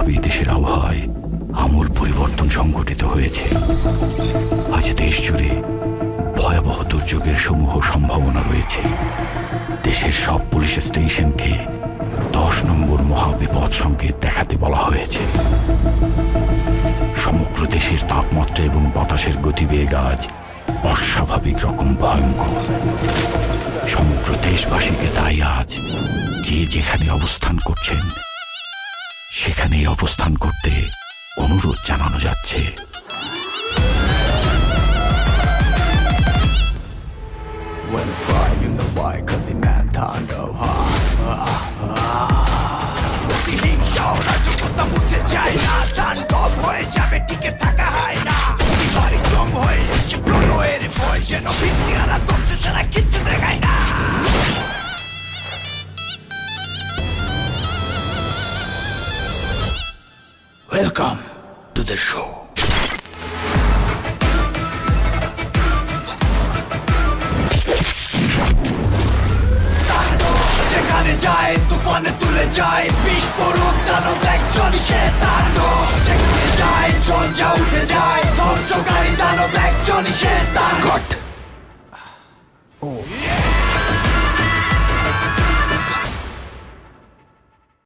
স্বাভাবিকভাবেই দেশের আবহাওয়ায় আমূল পরিবর্তন সংঘটিত হয়েছে। আজ দেশ জুড়ে ভয়াবহ দুর্যোগের সমূহ সম্ভাবনা রয়েছে। দেশের সব পুলিশ স্টেশনকে 10 নম্বর মহাবিপদ সংকেত দেখাতে বলা হয়েছে। সমগ্র দেশের তাপমাত্রা এবং বাতাসের গতিবেগ আজ অস্বাভাবিক রকম ভয়ঙ্কর। সমগ্র দেশবাসীকে তাই আজ যে যেখানে অবস্থান করছেন সেখানেই অবস্থান করতে অনুরোধ জানানো যাচ্ছে। When the fire in the fire, cause the man turned মুছে যায় না, ধান কম হয়ে যাবে, টিকে থাকা হয় না। বাড়ি কম হয়ে যাচ্ছে, প্রণয়ের ভয় যেন বিদ্যারা ধ্বংস ছাড়া কিচ্ছু দেখায় না। Welcome to the show. যেখানে যায় তুফানে তুলে যায়, বিস্ফোরক দানব একজনই সে তাণ্ডব। যেখানে যায় ঝঞ্ঝা উঠে যায়, ধ্বংসকারী দানব একজনই সে তাণ্ডব।